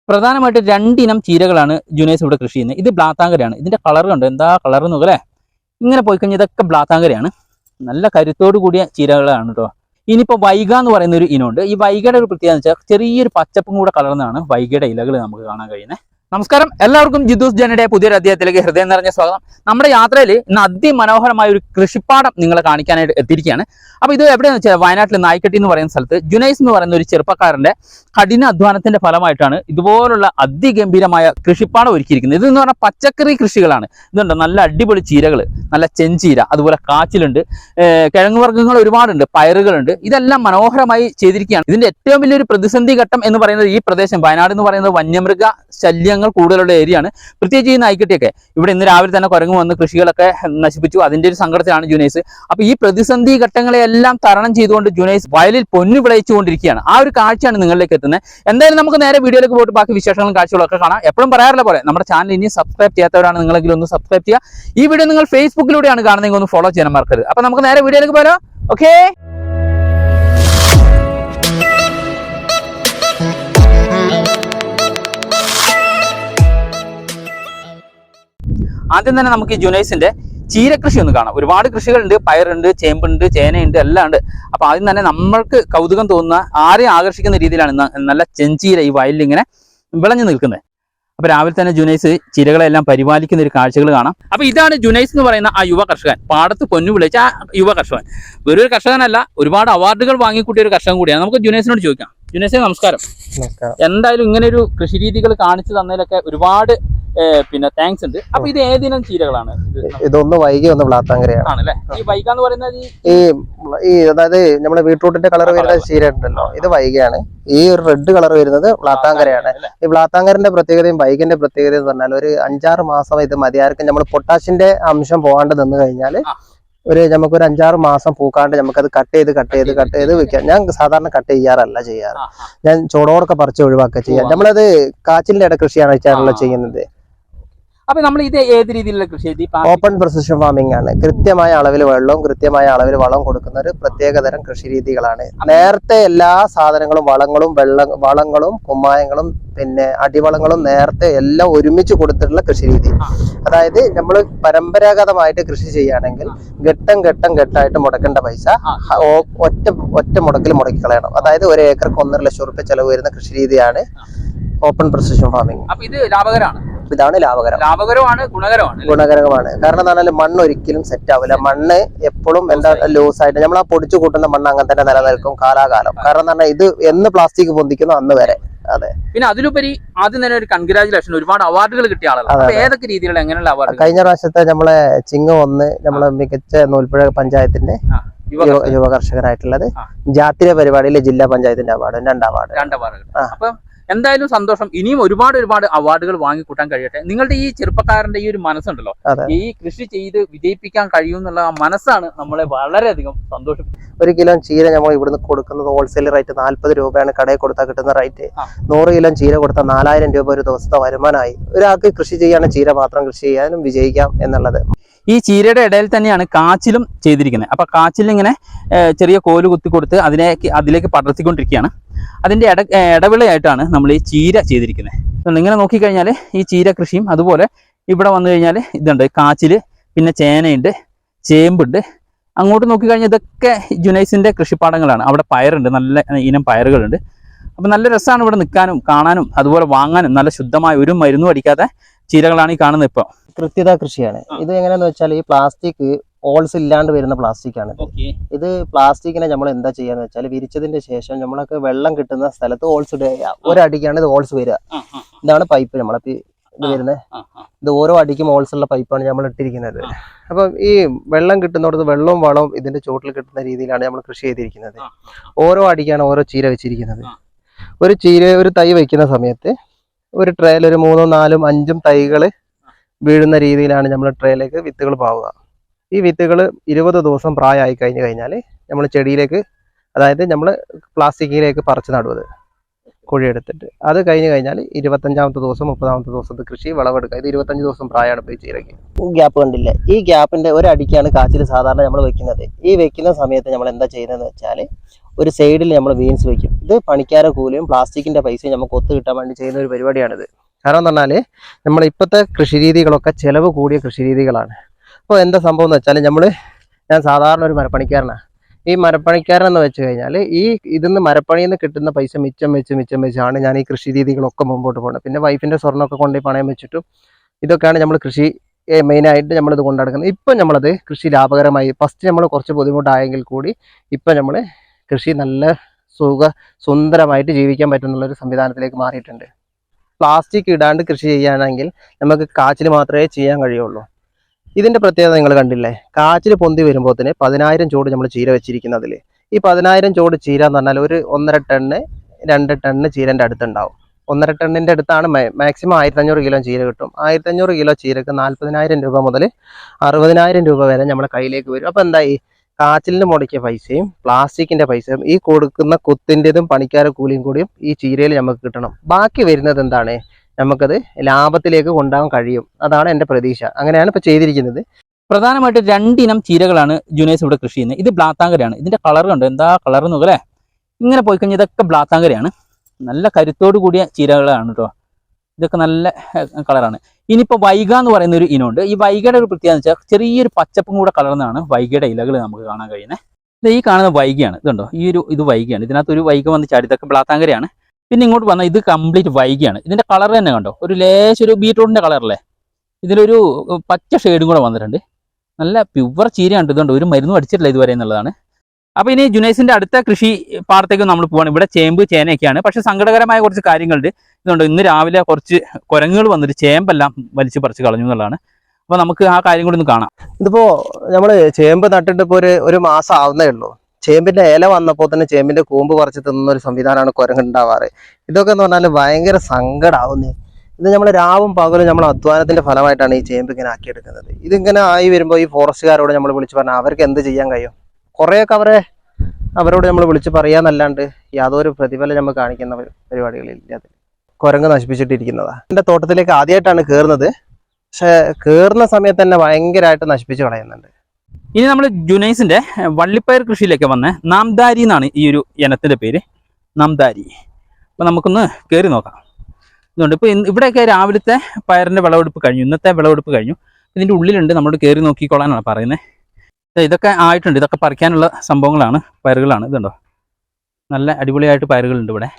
പ്രധാനമായിട്ട് രണ്ടിനം ചീരകളാണ് ജുനൈസ് ഇവിടെ കൃഷി ചെയ്യുന്നത്. ഇത് ബ്ലാത്താങ്കരയാണ്. ഇതിന്റെ കളർ കണ്ടോ, എന്താ കളർ നോക്കല്ലേ. ഇങ്ങനെ പോയി കഴിഞ്ഞാൽ ഇതൊക്കെ ബ്ലാത്താങ്കരയാണ്. നല്ല കരുത്തോട് കൂടിയ ചീരകളാണ് കേട്ടോ. ഇനിയിപ്പോൾ വൈഗ എന്ന് പറയുന്ന ഒരു ഇനമുണ്ട്. ഈ വൈഗയുടെ ഒരു പ്രത്യേകത എന്ന് വെച്ചാൽ ചെറിയൊരു പച്ചപ്പും കൂടെ കലർന്നാണ് വൈഗയുടെ ഇലകൾ നമുക്ക് കാണാൻ കഴിയുന്നത്. നമസ്കാരം, എല്ലാവർക്കും ജിദൂസ് ജനയുടെ പുതിയൊരു അധ്യായത്തിലേക്ക് ഹൃദയം നിറഞ്ഞ സ്വാഗതം. നമ്മുടെ യാത്രയിൽ ഇന്ന് അതിമനോഹരമായ ഒരു കൃഷിപ്പാടം നിങ്ങളെ കാണിക്കാനായിട്ട് എത്തിയിരിക്കുകയാണ്. അപ്പോൾ ഇത് എവിടെയെന്ന് വെച്ചാൽ വയനാട്ടിൽ നായ്ക്കട്ടി എന്ന് പറയുന്ന സ്ഥലത്ത് ജുനൈസ് എന്ന് പറയുന്ന ഒരു ചെറുപ്പക്കാരന്റെ കഠിന അധ്വാനത്തിന്റെ ഫലമായിട്ടാണ് ഇതുപോലുള്ള അതിഗംഭീരമായ കൃഷിപ്പാടം ഒരുക്കിയിരിക്കുന്നത്. ഇതെന്ന് പറഞ്ഞാൽ പച്ചക്കറി കൃഷികളാണ്. ഇതുണ്ട് നല്ല അടിപൊളി ചീരകൾ, നല്ല ചെഞ്ചീര, അതുപോലെ കാച്ചിലുണ്ട്, കിഴങ്ങ് വർഗ്ഗങ്ങൾ ഒരുപാടുണ്ട്, പയറുകളുണ്ട്. ഇതെല്ലാം മനോഹരമായി ചെയ്തിരിക്കുകയാണ്. ഇതിന്റെ ഏറ്റവും വലിയൊരു പ്രതിസന്ധി ഘട്ടം എന്ന് പറയുന്നത് ഈ പ്രദേശം വയനാട് എന്ന് പറയുന്നത് വന്യമൃഗ ശല്യങ്ങൾ കൂടുതലുള്ള ഏരിയയാണ്. പ്രത്യേകിച്ച് ഈ നായ്ക്കട്ടിയൊക്കെ ഇവിടെ ഇന്ന് രാവിലെ തന്നെ കുരങ്ങ് വന്ന് കൃഷികളൊക്കെ നശിപ്പിച്ചു. അതിന്റെ ഒരു സങ്കടത്തിലാണ് ജുനൈസ്. അപ്പൊ ഈ പ്രതിസന്ധി ഘട്ടങ്ങളെല്ലാം തരണം ചെയ്തുകൊണ്ട് ജുനൈസ് വയലിൽ പൊന്നു വിളയിച്ചുകൊണ്ടിരിക്കുകയാണ്. ആ ഒരു കാഴ്ചയാണ് നിങ്ങളിലേക്ക് എത്തുന്നത്. എന്തായാലും നമുക്ക് നേരെ വീഡിയോയിലേക്ക് പോയിട്ട് ബാക്കി വിശേഷങ്ങളും കാഴ്ചകളൊക്കെ കാണാം. എപ്പോഴും പറയാറുള്ള പോലെ നമ്മുടെ ചാനൽ ഇനി സബ്സ്ക്രൈബ് ചെയ്യാത്തവരാണ് നിങ്ങളെങ്കിലും ഒന്ന് സബ്സ്ക്രൈബ് ചെയ്യുക. ഈ വീഡിയോ നിങ്ങൾ ഫേസ്ബുക്കിലൂടെയാണ് കാണുന്നതെങ്കിൽ ഒന്ന് ഫോളോ ചെയ്യാൻ മറക്കരുത്. അപ്പൊ നമുക്ക് നേരെ വീഡിയോയിലേക്ക് പോയാലോ. ഓക്കെ, ആദ്യം തന്നെ നമുക്ക് ഈ ജുനൈസിന്റെ ചീരകൃഷി ഒന്ന് കാണാം. ഒരുപാട് കൃഷികളുണ്ട്, പയറുണ്ട്, ചേമ്പുണ്ട്, ചേനയുണ്ട്, എല്ലാം ഉണ്ട്. അപ്പൊ ആദ്യം തന്നെ നമ്മൾക്ക് കൗതുകം തോന്നുന്ന, ആരെയും ആകർഷിക്കുന്ന രീതിയിലാണ് നല്ല ചെഞ്ചീര ഈ വയലിൽ ഇങ്ങനെ വിളഞ്ഞു നിൽക്കുന്നത്. അപ്പൊ രാവിലെ തന്നെ ജുനൈസ് ചീരകളെല്ലാം പരിപാലിക്കുന്ന ഒരു കാഴ്ചകൾ കാണാം. അപ്പൊ ഇതാണ് ജുനൈസ് എന്ന് പറയുന്ന ആ യുവ കർഷകൻ, പാടത്ത് പൊന്നു വിളിച്ച ആ യുവ കർഷകൻ. വെറൊരു കർഷകനല്ല, ഒരുപാട് അവാർഡുകൾ വാങ്ങിക്കൂട്ടിയ ഒരു കർഷകൻ കൂടിയാണ്. നമുക്ക് ജുനൈസിനോട് ചോദിക്കാം. ജുനൈസേ, നമസ്കാരം. എന്തായാലും ഇങ്ങനെ ഒരു കൃഷി രീതികൾ കാണിച്ചു തന്നതിലൊക്കെ ഒരുപാട് താങ്ക്സ് ഉണ്ട്. അപ്പൊ ഇത് ഏതിനം ചീരകളാണ്? ഇതൊന്ന് വൈകി ഒന്ന് ബ്ലാത്താങ്കരയാണ് ആണല്ലേ. ഈ വൈഗ എന്ന് പറയുന്നത് ഈ അതായത് നമ്മുടെ ബീട്രൂട്ടിന്റെ കളർ വരുന്ന ചീര ഉണ്ടല്ലോ, ഇത് വൈകയാണ്. ഈ ഒരു റെഡ് കളർ വരുന്നത് ബ്ലാത്താങ്കരയാണ്. ഈ ബ്ലാത്താങ്കരന്റെ പ്രത്യേകതയും വൈകിന്റെ പ്രത്യേകതയും എന്ന് പറഞ്ഞാൽ ഒരു 5-6 മാസം ഇത് മതിയായിരിക്കും. നമ്മൾ പൊട്ടാഷിന്റെ അംശം പോകാണ്ട് നിന്ന് കഴിഞ്ഞാൽ നമുക്കൊരു 5-6 മാസം പൂക്കാണ്ട് നമുക്കത് കട്ട് ചെയ്ത് വെക്കാം. ഞാൻ സാധാരണ കട്ട് ചെയ്യാറല്ല ചെയ്യാറ്. ഞാൻ ചോടോടൊക്കെ പറിച്ച് ഒഴിവാക്കുക ചെയ്യാം. നമ്മളത് കാച്ചിലിന്റെ ഇട കൃഷിയാണ് ചെയ്യുന്നത്. അപ്പൊ നമ്മൾ ഇത് ഏത് രീതിയിലുള്ള കൃഷി? ഓപ്പൺ പ്രിസിഷൻ ഫാമിംഗ് ആണ്. കൃത്യമായ അളവിൽ വെള്ളവും കൃത്യമായ അളവിൽ വളം കൊടുക്കുന്ന ഒരു പ്രത്യേകതരം കൃഷി രീതികളാണ്. നേരത്തെ എല്ലാ സാധനങ്ങളും വളങ്ങളും കുമ്മായങ്ങളും പിന്നെ അടിവളങ്ങളും നേരത്തെ എല്ലാം ഒരുമിച്ച് കൊടുത്തിട്ടുള്ള കൃഷി രീതി. അതായത് നമ്മൾ പരമ്പരാഗതമായിട്ട് കൃഷി ചെയ്യുകയാണെങ്കിൽ ഘട്ടമായിട്ട് മുടക്കേണ്ട പൈസ ഒറ്റ മുടക്കിൽ മുടക്കി കളയണം. അതായത് 1 ഏക്കർക്ക് 1.5 ലക്ഷം രൂപ ചെലവ് വരുന്ന കൃഷി രീതിയാണ് ഓപ്പൺ പ്രിസിഷൻ ഫാമിംഗ്. അപ്പൊ ഇത് ലാഭകരമാണ്. ഇതാണ് ലാഭകരമാണ്, ഗുണകരമാണ്. കാരണം എന്താ പറഞ്ഞാൽ മണ്ണ് ഒരിക്കലും സെറ്റ് ആവില്ല. മണ്ണ് എപ്പോഴും എന്താ ലൂസ് ആയിട്ട് നമ്മൾ ആ പൊടിച്ചു കൂട്ടുന്ന മണ്ണ് അങ്ങനെ തന്നെ നിലനിൽക്കും കാലാകാലം. കാരണം എന്താ പറഞ്ഞാൽ ഇത് എന്ന് പ്ലാസ്റ്റിക് പൊന്തിക്കുന്നു അന്ന് വരെ. അതെ. പിന്നെ അതിലുപരി ആദ്യം തന്നെ ഒരു കൺഗ്രാജുലേഷൻ, ഒരുപാട് അവാർഡുകൾ കിട്ടിയ ആളാണ്. ഏതൊക്കെ രീതിയിലുള്ള എങ്ങനെയുള്ള അവാർഡ്? കഴിഞ്ഞ പ്രാവശ്യത്തെ നമ്മളെ ചിങ്ങം 1 നമ്മളെ മികച്ച നൂൽപ്പുഴ പഞ്ചായത്തിന്റെ യുവ കർഷകനായിട്ടുള്ളത്, ജാതീയ പരിപാടിയിലെ ജില്ലാ പഞ്ചായത്തിന്റെ അവാർഡ്, 2 അവാർഡ്. അപ്പൊ എന്തായാലും സന്തോഷം. ഇനിയും ഒരുപാട് അവാർഡുകൾ വാങ്ങിക്കൂട്ടാൻ കഴിയട്ടെ. നിങ്ങളുടെ ഈ ചെറുപ്പക്കാരന്റെ ഈ ഒരു മനസ്സുണ്ടല്ലോ, ഈ കൃഷി ചെയ്ത് വിജയിപ്പിക്കാൻ കഴിയുമെന്നുള്ള ആ മനസ്സാണ് നമ്മളെ വളരെയധികം സന്തോഷിപ്പിക്കുന്നത്. 1 കിലോ ചീര നമ്മൾ ഇവിടുന്ന് കൊടുക്കുന്നത് ഹോൾസെയിൽ റേറ്റ് 40 രൂപയാണ്. കടയിൽ കൊടുത്താൽ കിട്ടുന്ന റേറ്റ്. 100 കിലോ ചീര കൊടുത്താൽ 4000 രൂപ ഒരു ദിവസത്തെ വരുമാനമായി. ഒരാൾക്ക് കൃഷി ചെയ്യാനും ചീര മാത്രം കൃഷി ചെയ്യാനും വിജയിക്കാം എന്നുള്ളത്. ഈ ചീരയുടെ ഇടയിൽ തന്നെയാണ് കാച്ചിലും ചെയ്തിരിക്കുന്നത്. അപ്പൊ കാച്ചിൽ ഇങ്ങനെ ചെറിയ കോല് കുത്തി കൊടുത്ത് അതിലേക്ക് പടർത്തിക്കൊണ്ടിരിക്കുകയാണ്. അതിന്റെ ഇടവിളയായിട്ടാണ് നമ്മൾ ഈ ചീര ചെയ്തിരിക്കുന്നത്. ഇങ്ങനെ നോക്കിക്കഴിഞ്ഞാൽ ഈ ചീര കൃഷിയും അതുപോലെ ഇവിടെ വന്നു കഴിഞ്ഞാൽ ഇതുണ്ട് കാച്ചില്, പിന്നെ ചേനയുണ്ട്, ചേമ്പുണ്ട്. അങ്ങോട്ട് നോക്കിക്കഴിഞ്ഞാൽ ഇതൊക്കെ ജുനൈസിന്റെ കൃഷിപ്പാടങ്ങളാണ്. അവിടെ പയറുണ്ട്, നല്ല ഇനം പയറുകളുണ്ട്. അപ്പൊ നല്ല രസമാണ് ഇവിടെ നിൽക്കാനും കാണാനും അതുപോലെ വാങ്ങാനും. നല്ല ശുദ്ധമായ ഒരു മരുന്നും അടിക്കാത്ത ചീരകളാണ് ഈ കാണുന്നത്. ഇപ്പോൾ കൃത്യത കൃഷിയാണ് ഇത്. എങ്ങനെയാന്ന് വെച്ചാൽ ഈ പ്ലാസ്റ്റിക് ഹോൾസ് ഇല്ലാണ്ട് വരുന്ന പ്ലാസ്റ്റിക് ആണ്. ഇത് പ്ലാസ്റ്റിക്കിനെ നമ്മൾ എന്താ ചെയ്യാന്ന് വെച്ചാൽ വിരിച്ചതിന്റെ ശേഷം നമ്മളൊക്കെ വെള്ളം കിട്ടുന്ന സ്ഥലത്ത് ഹോൾസ് ഇടുക. ഒരടിക്കാണ് ഇത് ഹോൾസ് വരിക. ഇതാണ് പൈപ്പ് നമ്മളെ ഇത് വരുന്നത്. ഇത് ഓരോ അടിക്കും ഹോൾസ് ഉള്ള പൈപ്പാണ് നമ്മൾ ഇട്ടിരിക്കുന്നത്. അപ്പം ഈ വെള്ളം കിട്ടുന്നിടത്ത് വെള്ളവും വളവും ഇതിന്റെ ചോട്ടിൽ കിട്ടുന്ന രീതിയിലാണ് നമ്മൾ കൃഷി ചെയ്തിരിക്കുന്നത്. ഓരോ അടിക്കാണ് ഓരോ ചീര വെച്ചിരിക്കുന്നത്. ഒരു തൈ വയ്ക്കുന്ന സമയത്ത് ഒരു ട്രേയിൽ ഒരു 3, 4, 5 തൈകൾ വീഴുന്ന രീതിയിലാണ് നമ്മൾ ട്രേയിലേക്ക് വിത്തുകൾ പാവുക. ഈ വിത്തുകൾ 20 ദിവസം പ്രായമായി കഴിഞ്ഞാൽ നമ്മൾ ചെടിയിലേക്ക്, അതായത് നമ്മൾ പ്ലാസ്റ്റിക്കിലേക്ക് പറിച്ച് നടുന്നത് കുഴിയെടുത്തിട്ട്. അത് കഴിഞ്ഞാൽ 25-ാമത്തെ ദിവസം 30-ാമത്തെ ദിവസത്തെ കൃഷി വിളവെടുക്കുക. ഇത് 25 ദിവസം പ്രായമാണ് ഇപ്പോൾ ഈ ചീരയ്ക്ക്. ഗ്യാപ്പ് കണ്ടില്ലേ? ഈ ഗ്യാപ്പിന്റെ ഒരടിക്കാണ് കാച്ചിൽ സാധാരണ നമ്മൾ വെക്കുന്നത്. ഈ വെക്കുന്ന സമയത്ത് നമ്മൾ എന്താ ചെയ്യുന്നതെന്ന് വെച്ചാൽ ഒരു സൈഡിൽ നമ്മൾ ബീൻസ് വെക്കും. ഇത് പണിക്കാരെ കൂലിയും പ്ലാസ്റ്റിക്കിന്റെ പൈസയും നമുക്ക് ഒത്തു കിട്ടാൻ വേണ്ടി ചെയ്യുന്ന ഒരു പരിപാടിയാണിത്. കാരണം എന്ന് പറഞ്ഞാൽ നമ്മൾ ഇപ്പോഴത്തെ കൃഷി രീതികളൊക്കെ ചിലവ് കൂടിയ കൃഷി രീതികളാണ്. അപ്പോൾ എന്താ സംഭവം എന്ന് വെച്ചാൽ ഞാൻ സാധാരണ ഒരു മരപ്പണിക്കാരനാണ്. ഈ മരപ്പണിക്കാരൻ എന്ന് വെച്ച് കഴിഞ്ഞാൽ ഇതിന്ന് മരപ്പണിയിൽ നിന്ന് കിട്ടുന്ന പൈസ മിച്ചം വെച്ചാണ് ഞാൻ ഈ കൃഷി രീതികളൊക്കെ മുമ്പോട്ട് പോകുന്നത്. പിന്നെ വൈഫിന്റെ സ്വർണ്ണമൊക്കെ കൊണ്ടുപോയി പണയം വെച്ചിട്ടും ഇതൊക്കെയാണ് നമ്മൾ കൃഷി മെയിനായിട്ട് നമ്മളിത് കൊണ്ടുനടക്കുന്നത്. ഇപ്പം നമ്മളത് കൃഷി ലാഭകരമായി ഫസ്റ്റ് നമ്മൾ കുറച്ച് ബുദ്ധിമുട്ടായെങ്കിൽ കൂടി ഇപ്പം നമ്മൾ കൃഷി നല്ല സുന്ദരമായിട്ട് ജീവിക്കാൻ പറ്റുന്നുള്ളൊരു സംവിധാനത്തിലേക്ക് മാറിയിട്ടുണ്ട്. പ്ലാസ്റ്റിക് ഇടാണ്ട് കൃഷി ചെയ്യുകയാണെങ്കിൽ നമുക്ക് കാച്ചിൽ മാത്രമേ ചെയ്യാൻ കഴിയുള്ളൂ. ഇതിന്റെ പ്രത്യേകത നിങ്ങൾ കണ്ടില്ലേ, കാച്ചിൽ പൊന്തി വരുമ്പോൾ തന്നെ 10,000 ചോട് നമ്മൾ ചീര വെച്ചിരിക്കുന്നതിൽ ഈ 10,000 ചോട് ചീര എന്ന് പറഞ്ഞാൽ ഒരു 1.5 ടണ്ണ് 2 ടണ്ണ് ചീരന്റെ അടുത്തുണ്ടാവും. 1.5 ടണ്ണിന്റെ അടുത്താണ് മാക്സിമം 1500 കിലോ ചീര കിട്ടും. 1500 കിലോ ചീരക്ക് 40,000 രൂപ മുതൽ 60,000 രൂപ വരെ നമ്മുടെ കയ്യിലേക്ക് വരും. അപ്പൊ എന്തായി, കാച്ചിലിന് മുടക്കിയ പൈസയും പ്ലാസ്റ്റിക്കിന്റെ പൈസയും ഈ കൊടുക്കുന്ന കുത്തിൻ്റെതും പണിക്കാരെ കൂലിയും കൂടിയും ഈ ചീരയിൽ നമുക്ക് കിട്ടണം. ബാക്കി വരുന്നത് എന്താണ്, നമുക്കത് ലാഭത്തിലേക്ക് കൊണ്ടുപോകാൻ കഴിയും. അതാണ് എൻ്റെ പ്രതീക്ഷ. അങ്ങനെയാണ് ഇപ്പൊ ചെയ്തിരിക്കുന്നത്. പ്രധാനമായിട്ട് 2 ഇനം ചീരകളാണ് ജുനൈസ് ഇവിടെ കൃഷി ചെയ്യുന്നത്. ഇത് ബ്ലാത്താങ്കരയാണ്. ഇതിന്റെ കളർ കണ്ടോ, എന്താ കളർ നോക്കല്ലേ. ഇങ്ങനെ പോയി കഴിഞ്ഞാൽ ഇതൊക്കെ ബ്ലാത്താങ്കരയാണ്. നല്ല കരുത്തോട് കൂടിയ ചീരകളാണ് കേട്ടോ. ഇതൊക്കെ നല്ല കളറാണ്. ഇനിയിപ്പോൾ വൈഗ എന്ന് പറയുന്ന ഒരു ഇനമുണ്ട്. ഈ വൈഗയുടെ ഒരു പ്രത്യേകത എന്ന് വെച്ചാൽ ചെറിയൊരു പച്ചപ്പും കൂടെ കളർന്നാണ് വൈഗയുടെ ഇലകൾ നമുക്ക് കാണാൻ കഴിയുന്നത്. ഈ കാണുന്ന വൈഗയാണ്. ഇതുണ്ടോ, ഇത് വൈഗയാണ്. ഇതിനകത്ത് ഒരു വൈഗ വന്ന് ചാടി, ഇതൊക്കെ ബ്ലാത്താങ്കരയാണ്. പിന്നെ ഇങ്ങോട്ട് വന്നാൽ ഇത് കംപ്ലീറ്റ് വൈഗയാണ്. ഇതിന്റെ കളർ തന്നെ കണ്ടോ, ഒരു ഒരു ബീട്രൂട്ടിന്റെ കളറല്ലേ, ഇതിലൊരു പച്ച ഷെയ്ഡും കൂടെ വന്നിട്ടുണ്ട്. നല്ല പ്യുവർ ചീരയാണ്. ഇതുണ്ട്, ഒരു മരുന്നും അടിച്ചിട്ടില്ല ഇതുവരെ എന്നുള്ളതാണ്. അപ്പോൾ ഇനി ജുനൈസിന്റെ അടുത്ത കൃഷി പാടത്തേക്ക് നമ്മൾ പോവാണ്. ഇവിടെ ചേമ്പ് ചേനയൊക്കെയാണ്. പക്ഷെ സങ്കടകരമായ കുറച്ച് കാര്യങ്ങളുണ്ട്. ഇതുണ്ട്, ഇന്ന് രാവിലെ കുറച്ച് കുരങ്ങുകൾ വന്നിട്ട് ചേമ്പെല്ലാം വലിച്ചു പറിച്ച് കളഞ്ഞു എന്നുള്ളതാണ്. അപ്പോൾ നമുക്ക് ആ കാര്യം കൂടി ഒന്ന് കാണാം. ഇതിപ്പോ നമ്മൾ ചേമ്പ് നട്ടിട്ട് ഇപ്പോൾ ഒരു മാസം ആവുന്നേ ഉള്ളൂ. ചേമ്പിന്റെ ഇല വന്നപ്പോൾ തന്നെ ചേമ്പിന്റെ കൂമ്പ് പറിച്ച് തിന്നുന്ന ഒരു സംവിധാനമാണ് കുരങ്ങുണ്ടാവാറ്. ഇതൊക്കെ എന്ന് പറഞ്ഞാൽ ഭയങ്കര സങ്കടമാവുന്നേ. ഇത് നമ്മൾ രാവും പകലും നമ്മൾ അധ്വാനത്തിന്റെ ഫലമായിട്ടാണ് ഈ ചേമ്പ് ഇങ്ങനെ ആക്കിയെടുക്കുന്നത്. ഇതിങ്ങനെ ആയി വരുമ്പോൾ ഈ ഫോറസ്റ്റുകാരോട് നമ്മൾ വിളിച്ച് പറഞ്ഞാൽ അവർക്ക് എന്ത് ചെയ്യാൻ കഴിയും? കുറേയൊക്കെ അവരോട് നമ്മൾ വിളിച്ച് പറയാന്നല്ലാണ്ട് യാതൊരു പ്രതിഫലം നമ്മൾ കാണിക്കുന്ന പരിപാടികളില്ല. കുരങ്ങ് നശിപ്പിച്ചിട്ടിരിക്കുന്നതാണ്. എൻ്റെ തോട്ടത്തിലേക്ക് ആദ്യമായിട്ടാണ് കയറുന്നത്. പക്ഷെ കയറുന്ന സമയത്ത് തന്നെ ഭയങ്കരമായിട്ട് നശിപ്പിച്ച് കളയുന്നുണ്ട്. ഇനി നമ്മൾ ജുനൈസിന്റെ വള്ളിപ്പയർ കൃഷിയിലേക്ക് വന്ന നാംദാരി എന്നാണ് ഈ ഒരു ഇനത്തിന്റെ പേര്, നാംദാരി. അപ്പൊ നമുക്കൊന്ന് കയറി നോക്കാം. ഇതുകൊണ്ട് ഇപ്പൊ ഇവിടെയൊക്കെ രാവിലത്തെ പയറിന്റെ വിളവെടുപ്പ് കഴിഞ്ഞു, ഇന്നത്തെ വിളവെടുപ്പ് കഴിഞ്ഞു. ഇതിന്റെ ഉള്ളിലുണ്ട്, നമ്മളോട് കയറി നോക്കിക്കോളാനാണ് പറയുന്നത്. ഇതൊക്കെ ആയിട്ടുണ്ട്, ഇതൊക്കെ പറിക്കാനുള്ള സംഭവങ്ങളാണ്, പയറുകളാണ്. ഇതുണ്ടോ, നല്ല അടിപൊളിയായിട്ട് പയറുകളുണ്ട് ഇവിടെ.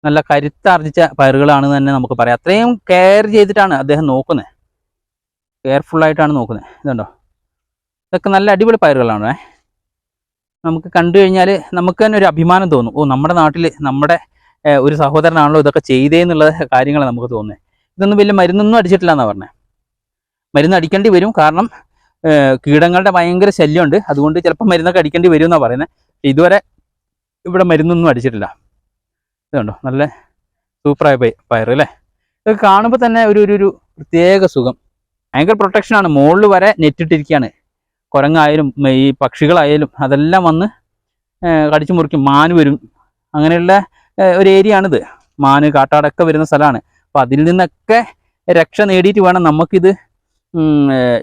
നല്ല കരുത്താർജിച്ച പയറുകളാണെന്ന് തന്നെ നമുക്ക് പറയാം. അത്രയും കെയർ ചെയ്തിട്ടാണ് അദ്ദേഹം നോക്കുന്നത്, കെയർഫുള്ളായിട്ടാണ് നോക്കുന്നത്. ഇതുണ്ടോ, ഇതൊക്കെ നല്ല അടിപൊളി പയറുകളാണ്. നമുക്ക് കണ്ടു കഴിഞ്ഞാൽ നമുക്ക് തന്നെ ഒരു അഭിമാനം തോന്നും. ഓ, നമ്മുടെ നാട്ടിൽ നമ്മുടെ ഒരു സഹോദരനാണല്ലോ ഇതൊക്കെ ചെയ്തേന്നുള്ള കാര്യങ്ങൾ നമുക്ക് തോന്നുന്നത്. ഇതൊന്നും വലിയ മരുന്നൊന്നും അടിച്ചിട്ടില്ല എന്നാണ് പറഞ്ഞത്. മരുന്ന് അടിക്കേണ്ടി വരും, കാരണം കീടങ്ങളുടെ ഭയങ്കര ശല്യമുണ്ട്. അതുകൊണ്ട് ചിലപ്പോൾ മരുന്നൊക്കെ അടിക്കേണ്ടി വരും എന്നാണ് പറയുന്നത്. ഇതുവരെ ഇവിടെ മരുന്നൊന്നും അടിച്ചിട്ടില്ല. ഇതുണ്ടോ, നല്ല സൂപ്പറായ പയർ അല്ലേ. ഇതൊക്കെ കാണുമ്പോൾ തന്നെ ഒരു പ്രത്യേക സുഖം. ഭയങ്കര പ്രൊട്ടക്ഷനാണ്. മുകളിൽ വരെ നെറ്റിട്ടിരിക്കുകയാണ്. കുരങ്ങായാലും ഈ പക്ഷികളായാലും അതെല്ലാം വന്ന് കടിച്ചു മുറിക്കും. മാന് വരും. അങ്ങനെയുള്ള ഒരു ഏരിയ ആണിത്. മാന്, കാട്ടാടൊക്കെ വരുന്ന സ്ഥലമാണ്. അപ്പം അതിൽ നിന്നൊക്കെ രക്ഷ നേടിയിട്ട് വേണം നമുക്കിത്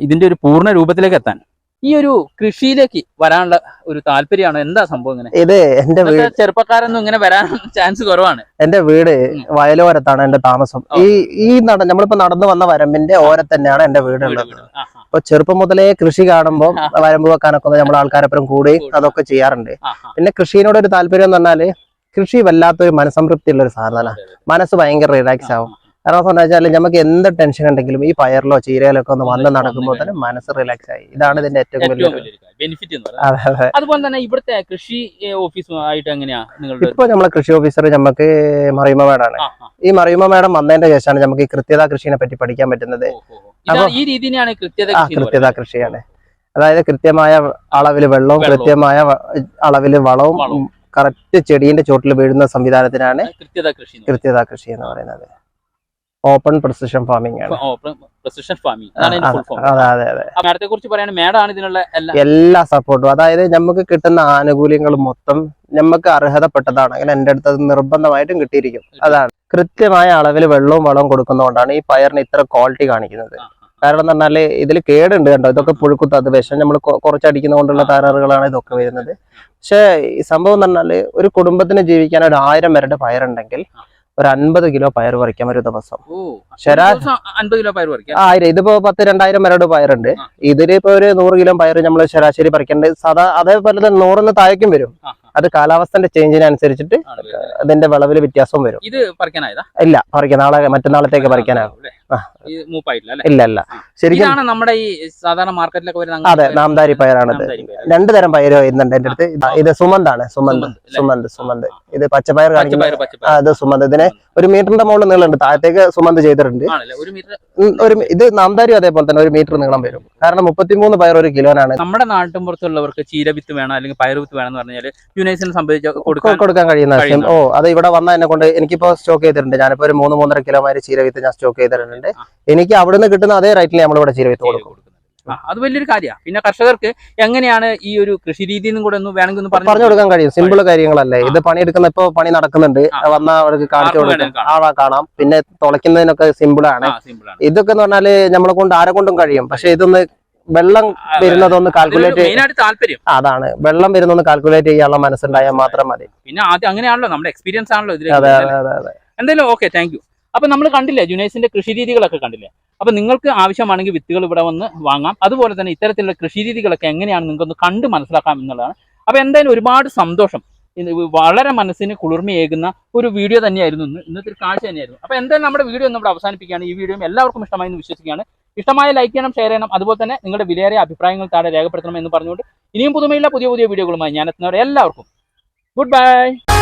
ഇതിൻ്റെ ഒരു പൂർണ്ണ രൂപത്തിലേക്ക് എത്താൻ. ഈ ഒരു കൃഷിയിലേക്ക് വരാനുള്ള ഒരു താല്പര്യമാണോ, എന്താ സംഭവം? ഇങ്ങനെ ഇത് എന്റെ ചെറുപ്പക്കാരൊന്നും ഇങ്ങനെ വരാൻ ചാൻസ് കുറവാണ്. എന്റെ വീട് വയലോരത്താണ് എന്റെ താമസം. ഈ നമ്മളിപ്പോ നടന്നു വന്ന വരമ്പിന്റെ ഓരത്ത് തന്നെയാണ് എന്റെ വീട് ഉള്ളത്. അപ്പൊ ചെറുപ്പം മുതലേ കൃഷി കാണുമ്പോൾ വരമ്പ് വെക്കാനൊക്കെ നമ്മൾ ആൾക്കാരെപ്പുറം കൂടി അതൊക്കെ ചെയ്യാറുണ്ട്. പിന്നെ കൃഷിയോട് ഒരു താല്പര്യം എന്ന് പറഞ്ഞാല് കൃഷി വല്ലാത്തൊരു മനസ്സംതൃപ്തി ഉള്ള ഒരു സാധനമാണ്. മനസ്സ് ഭയങ്കര റിലാക്സ് ആവും. കാരണം എന്താ വെച്ചാൽ നമുക്ക് എന്ത് ടെൻഷൻ ഉണ്ടെങ്കിലും ഈ പയറിലോ ചീരയിലോ ഒക്കെ ഒന്ന് വന്ന് നടക്കുമ്പോൾ തന്നെ മനസ്സ് റിലാക്സ് ആയി. ഇതാണ് ഇതിന്റെ ഏറ്റവും വലിയ ബെനിഫിറ്റ്. അതുപോലെ തന്നെ ഇവിടുത്തെ കൃഷി ഓഫീസുമായിട്ട് എങ്ങനെയാ? ഇപ്പൊ നമ്മളെ കൃഷി ഓഫീസർ നമുക്ക് മറിയുമ മേഡാണ്. ഈ മറിയുമ മേഡം വന്നതിന്റെ ശേഷമാണ് നമുക്ക് ഈ കൃത്യത കൃഷിനെ പറ്റി പഠിക്കാൻ പറ്റുന്നത്. ഈ രീതിയാണ് കൃത്യത കൃഷിയാണ്. അതായത് കൃത്യമായ അളവില് വെള്ളവും കൃത്യമായ അളവില് വളവും കറക്റ്റ് ചെടീന്റെ ചോട്ടിൽ വീഴുന്ന സംവിധാനത്തിനാണ് കൃത്യത കൃഷി എന്ന് പറയുന്നത്. ഓപ്പൺ പ്രിസിഷൻ ഫാമിംഗ് ആണ്. എല്ലാ സപ്പോർട്ടും, അതായത് നമുക്ക് കിട്ടുന്ന ആനുകൂല്യങ്ങളും മൊത്തം നമുക്ക് അർഹതപ്പെട്ടതാണ്. അങ്ങനെ എന്റെ അടുത്ത് അത് നിർബന്ധമായിട്ടും കിട്ടിയിരിക്കും. അതാണ് കൃത്യമായ അളവിൽ വെള്ളവും വളവും കൊടുക്കുന്നതുകൊണ്ടാണ് ഈ പയറിന് ഇത്ര ക്വാളിറ്റി കാണിക്കുന്നത്. കാരണം എന്ന് പറഞ്ഞാല് ഇതിൽ കേടുണ്ട് കണ്ടോ, ഇതൊക്കെ പുഴുക്കുത്തത് വിഷം നമ്മൾ കുറച്ചടിക്കുന്ന കൊണ്ടുള്ള തകരാറുകളാണ് ഇതൊക്കെ വരുന്നത്. പക്ഷേ ഈ സംഭവം എന്ന് പറഞ്ഞാല് ഒരു കുടുംബത്തിന് ജീവിക്കാൻ 1000 പേരുടെ പയറുണ്ടെങ്കിൽ ഒരു 50 കിലോ പയർ പറിക്കാം ഒരു ദിവസം. ശരാശരി 50 കിലോ പയർ പറിക്കാം. 1000, ഇതിപ്പോ 1000-2000 പേരുടെ പയറുണ്ട്. ഇതിലിപ്പോ ഒരു 100 കിലോ പയർ നമ്മൾ ശരാശരി പറിക്കേണ്ടത് സാധാ അതേപോലെ തന്നെ 100 താഴേക്കും വരും. അത് കാലാവസ്ഥന്റെ ചേഞ്ചിനനുസരിച്ചിട്ട് അതിന്റെ വിളവിൽ വ്യത്യാസം വരും. ഇത് പറിക്കാനായതാ? ഇല്ല, പറിക്കാം, മറ്റന്നാളത്തേക്ക് പറിക്കാനാകും. ഇല്ല ശരിക്കും നമ്മുടെ ഈ സാധാരണ മാർക്കറ്റിലൊക്കെ വരുന്ന അതെ നാംദാരി പയറാണിത്. 2 തരം പയർ വരുന്നുണ്ട് എന്റെ അടുത്ത്. ഇത് സുമന്താണ്, സുമന്ത്. ഇത് പച്ചപ്പയർ കാണിക്കുന്നത്, ഇത് സുമന്ത്. ഇതിന് 1 മീറ്ററിന്റെ മുകളിൽ നീളമുണ്ട്, താഴത്തേക്ക് സുമന്ത് ചെയ്തിട്ടുണ്ട്. ഇത് നാംദാരി അതേപോലെ തന്നെ 1 മീറ്റർ നീളം വരും. കാരണം 33 പയർ 1 കിലോനാണ്. നമ്മുടെ നാട്ടിൻപുറത്തുള്ളവർക്ക് ചീരവിത്ത് വേണം അല്ലെങ്കിൽ പയർവിത്ത് വേണമെന്ന് പറഞ്ഞാൽ യുനൈസിന് സംബന്ധിച്ച് കൊടുക്കാൻ കഴിയുന്ന അത് ഇവിടെ വന്ന എന്നെ കൊണ്ട് എനിക്കിപ്പോ സ്റ്റോക്ക് ചെയ്തിട്ടുണ്ട്. ഞാനിപ്പോ ഒരു 3-3.5 കിലോ മാതിരി ചീരവിത്ത് ഞാൻ സ്റ്റോക്ക് ചെയ്തിട്ടുണ്ട്. എനിക്ക് അവിടുന്ന് കിട്ടുന്ന അതേ റേറ്റിൽ നമ്മളിവിടെ ചീരവിത്ത് കൊടുക്കും. അത് വലിയൊരു കാര്യമാണ്. പിന്നെ കർഷകർക്ക് എങ്ങനെയാണ് ഈ ഒരു കൃഷി രീതി കൂടെ ഒന്ന് വേണമെങ്കിൽ പറഞ്ഞു കൊടുക്കാൻ കഴിയും. സിമ്പിൾ കാര്യങ്ങളല്ലേ ഇത്. പണിയെടുക്കുന്ന ഇപ്പൊ പണി നടക്കുന്നുണ്ട്, വന്ന അവർക്ക് കാണിച്ചു കൊടുക്കാം, ആളെ കാണാം. പിന്നെ തുളയ്ക്കുന്നതിനൊക്കെ സിമ്പിൾ ആണ്. ഇതൊക്കെ എന്ന് പറഞ്ഞാല് നമ്മളെ കൊണ്ട് ആരെ കൊണ്ടും കഴിയും. പക്ഷെ ഇതൊന്ന് വെള്ളം വരുന്നതൊന്ന് കാൽക്കുലേറ്റ്, അതാണ് വെള്ളം വരുന്നൊന്ന് കാൽക്കുലേറ്റ് ചെയ്യാനുള്ള മനസ്സുണ്ടായാൽ മാത്രം മതി. പിന്നെ ആദ്യം അങ്ങനെയാണല്ലോ, നമ്മുടെ എക്സ്പീരിയൻസ് ആണല്ലോ ഇതിൽ. അതെ. എന്തായാലും ഓക്കെ, താങ്ക് യു. അപ്പൊ നമ്മൾ കണ്ടില്ലേ ജുനൈസിന്റെ കൃഷി രീതികളൊക്കെ കണ്ടില്ലേ. അപ്പൊ നിങ്ങൾക്ക് ആവശ്യമാണെങ്കിൽ വിത്തുകൾ ഇവിടെ വന്ന് വാങ്ങാം. അതുപോലെ തന്നെ ഇത്തരത്തിലുള്ള കൃഷി രീതികളൊക്കെ എങ്ങനെയാണ് നിങ്ങൾക്കൊന്ന് കണ്ട് മനസ്സിലാക്കാം എന്നുള്ളതാണ്. അപ്പൊ എന്തായാലും ഒരുപാട് സന്തോഷം. വളരെ മനസ്സിന് കുളിർമയേകുന്ന ഒരു വീഡിയോ തന്നെയായിരുന്നു ഇന്നത്തെ ഒരു കാഴ്ച തന്നെയായിരുന്നു. അപ്പൊ എന്തായാലും നമ്മുടെ വീഡിയോ നമ്മൾ അവസാനിപ്പിക്കുകയാണ്. ഈ വീഡിയോ എല്ലാവർക്കും ഇഷ്ടമായി എന്ന് വിശ്വസിക്കുകയാണ്. ഇഷ്ടമായ ലൈക്ക് ചെയ്യണം, ഷെയർ ചെയ്യണം. അതുപോലെ തന്നെ നിങ്ങളുടെ വിലയേറിയ അഭിപ്രായങ്ങൾ താഴെ രേഖപ്പെടുത്തണം എന്ന് പറഞ്ഞുകൊണ്ട് ഇനിയും പുതുമയുള്ള പുതിയ വീഡിയോകളുമായി ഞാൻ എത്തുന്നവരെ എല്ലാവർക്കും ഗുഡ് ബൈ.